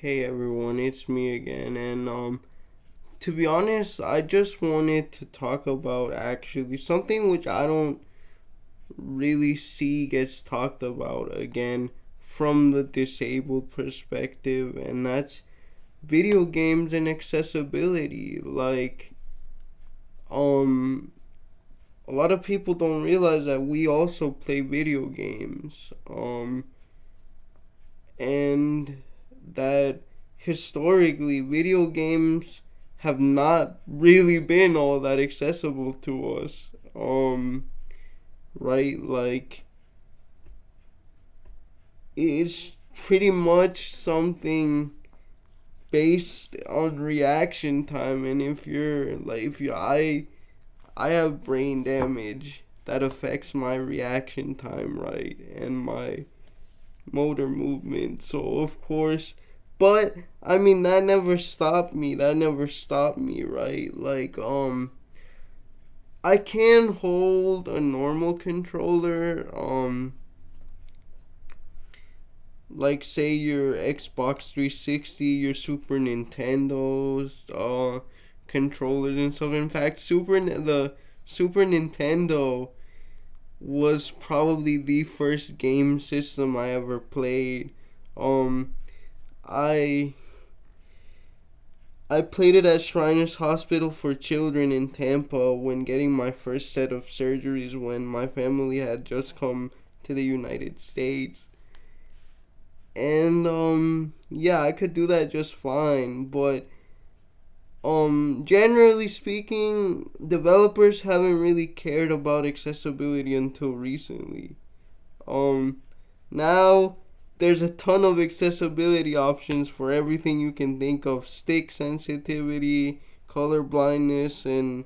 Hey everyone, it's me again, and to be honest, I just wanted to talk about actually something which I don't really see gets talked about again from the disabled perspective, and that's video games and accessibility. Um, a lot of people don't realize that we also play video games, and that historically video games have not really been all that accessible to us. Right? Like it's pretty much something based on reaction time, and if I have brain damage that affects my reaction time, right? And my motor movement. So of course, but I mean that never stopped me. That never stopped me, right? I can hold a normal controller. Like say your Xbox 360, your Super Nintendo's controllers and stuff. In fact, the Super Nintendo was probably the first game system I ever played. Um, I I played it at Shriners Hospital for Children in Tampa when getting my first set of surgeries when my family had just come to the United States. And yeah, I could do that just fine, but generally speaking, developers haven't really cared about accessibility until recently. Um Now there's a ton of accessibility options for everything you can think of: stick sensitivity, color blindness, and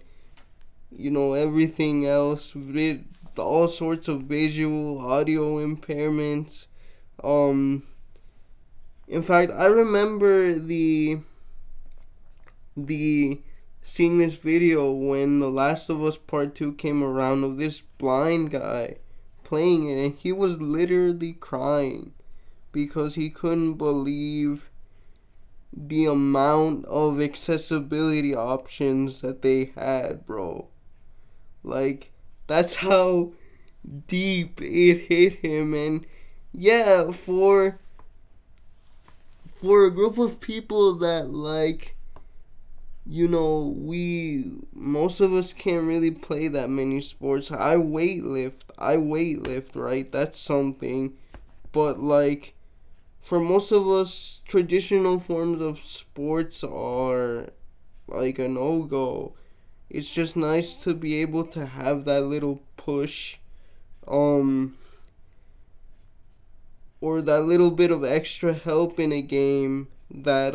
everything else. All sorts of visual, audio impairments. Um, in fact, I remember the seeing this video when The Last of Us Part 2 came around of this blind guy playing it, and he was literally crying because he couldn't believe the amount of accessibility options that they had, bro. Like, that's how deep it hit him. And yeah, for a group of people that, like, we most of us can't really play that many sports. I weightlift, right? That's something. But like, for most of us, traditional forms of sports are like a no go. It's just nice to be able to have that little push, um, or that little bit of extra help in a game that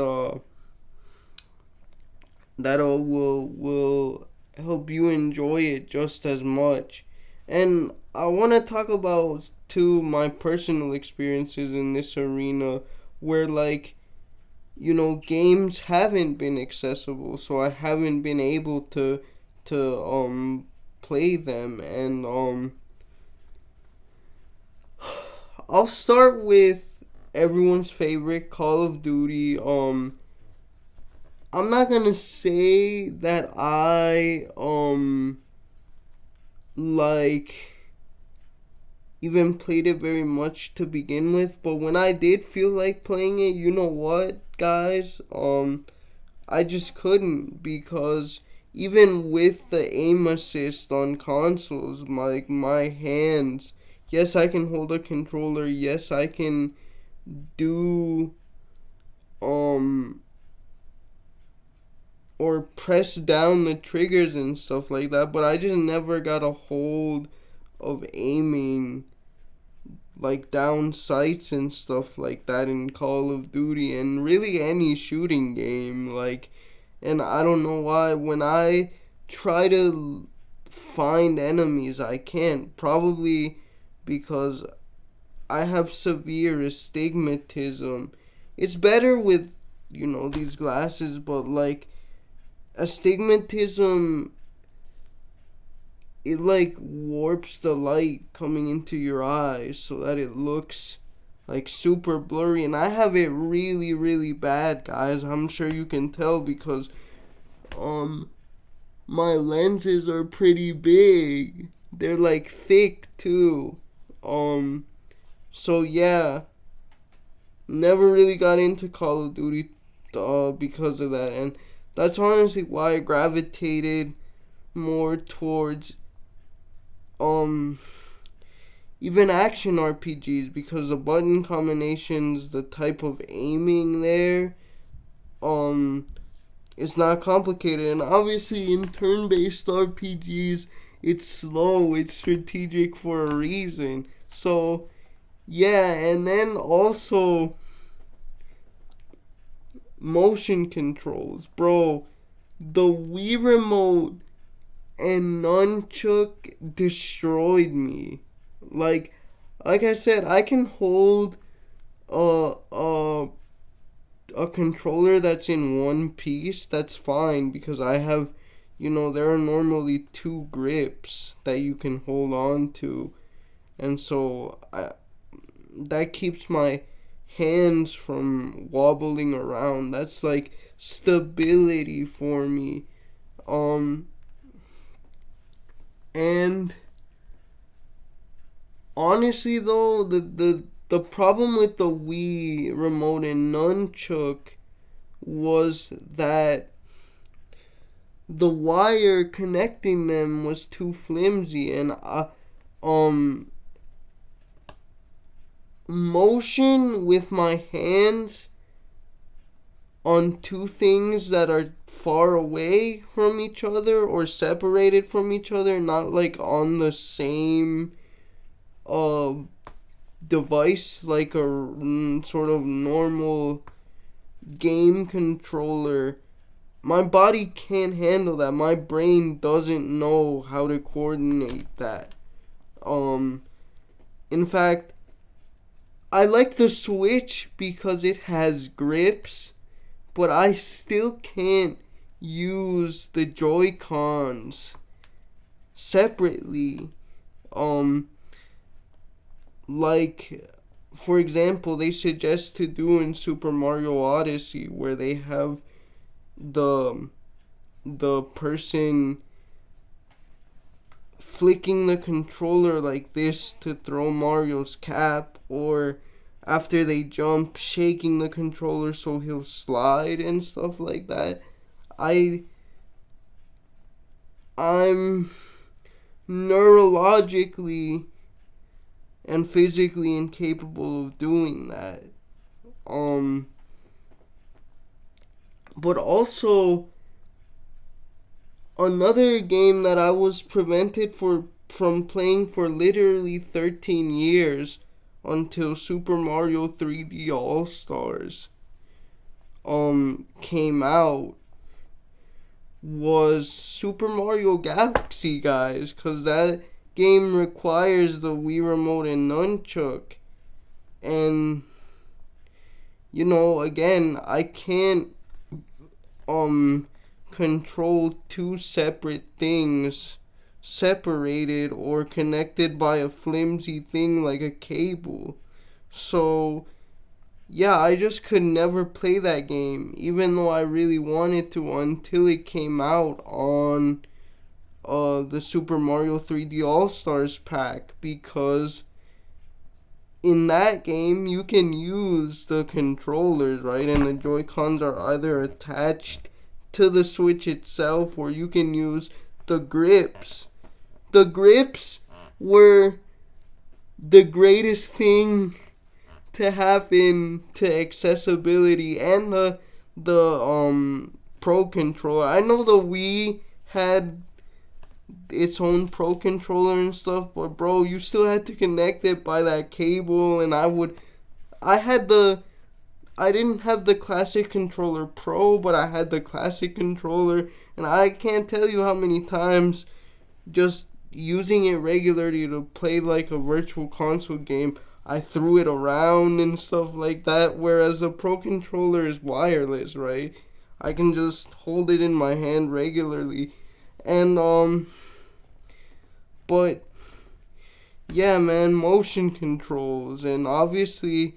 will help you enjoy it just as much. And I want to talk about too my personal experiences in this arena where, like, games haven't been accessible, so I haven't been able to play them. And I'll start with everyone's favorite Call of Duty. I'm not gonna say that I like even played it very much to begin with, but when I did feel like playing it, you know what, guys? I just couldn't, because even with the aim assist on consoles, my hands, yes, I can hold a controller, yes, I can do um or press down the triggers and stuff like that, but I just never got a hold of aiming like down sights and stuff like that in Call of Duty and really any shooting game. Like, and I don't know why when I try to find enemies I can't, probably because I have severe astigmatism. It's better with these glasses, but like astigmatism, it like warps the light coming into your eyes so that it looks like super blurry, and I have it really, really bad, guys. I'm sure you can tell because my lenses are pretty big. They're like thick too. So yeah, never really got into Call of Duty because of that, and that's honestly why I gravitated more towards um even action RPGs, because the button combinations, the type of aiming there, it's not complicated. And obviously in turn-based RPGs, it's slow, it's strategic for a reason. So yeah, and then also motion controls, bro. The Wii remote and nunchuk destroyed me. Like, like I said, I can hold a a a controller that's in one piece. That's fine because I have, there are normally two grips that you can hold on to, and so that keeps my hands from wobbling around. That's like stability for me. Um, and honestly though, the problem with the Wii remote and nunchuk was that the wire connecting them was too flimsy, and um motion with my hands on two things that are far away from each other or separated from each other, not like on the same uh device, like a sort of normal game controller. My body can't handle that. My brain doesn't know how to coordinate that. In fact, I like the Switch because it has grips, but I still can't use the Joy-Cons separately. Like, for example, they suggest to do in Super Mario Odyssey, where they have the person flicking the controller like this to throw Mario's cap, or after they jump, shaking the controller so he'll slide and stuff like that. I'm neurologically and physically incapable of doing that. But also another game that I was prevented from playing for literally 13 years until Super Mario 3D All-Stars came out was Super Mario Galaxy, guys, cuz that game requires the Wii remote and nunchuk, and again, I can't control two separate things separated or connected by a flimsy thing like a cable. So yeah, I just could never play that game, even though I really wanted to, until it came out on the Super Mario 3D All-Stars pack, because in that game you can use the controllers, right? And the Joy-Cons are either attached to the Switch itself, or you can use the grips. The grips were the greatest thing to happen to accessibility, and the Pro controller. I know the Wii had its own Pro controller and stuff, but bro, you still had to connect it by that cable, and I didn't have the Classic Controller Pro, but I had the Classic Controller, and I can't tell you how many times just using it regularly to play like a virtual console game, I threw it around and stuff like that, whereas a Pro Controller is wireless, right? I can just hold it in my hand regularly. And but yeah, man, motion controls. And obviously,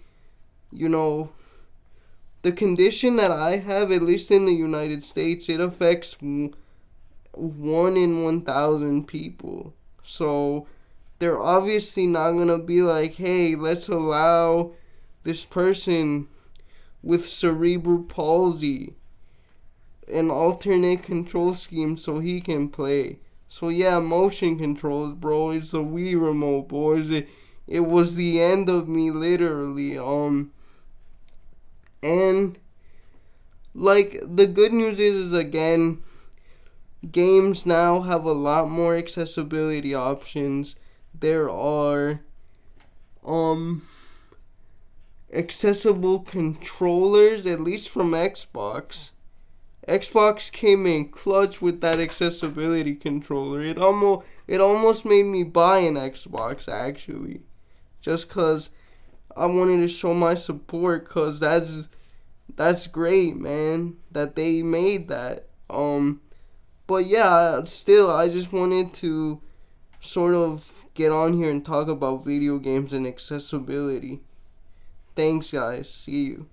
you know, the condition that I have, at least in the United States, it affects 1 in 1,000 people. So they're obviously not gonna be like, hey, let's allow this person with cerebral palsy an alternate control scheme so he can play. So yeah, motion controls, bro. It's a Wii remote, boys. It was the end of me, literally. And like the good news is again, games now have a lot more accessibility options. There are um accessible controllers, at least from Xbox. Xbox came in clutch with that accessibility controller. It almost made me buy an Xbox actually, just cuz I wanted to show my support, cuz that's great, man, that they made that. But yeah, still I just wanted to sort of get on here and talk about video games and accessibility. Thanks guys. See you.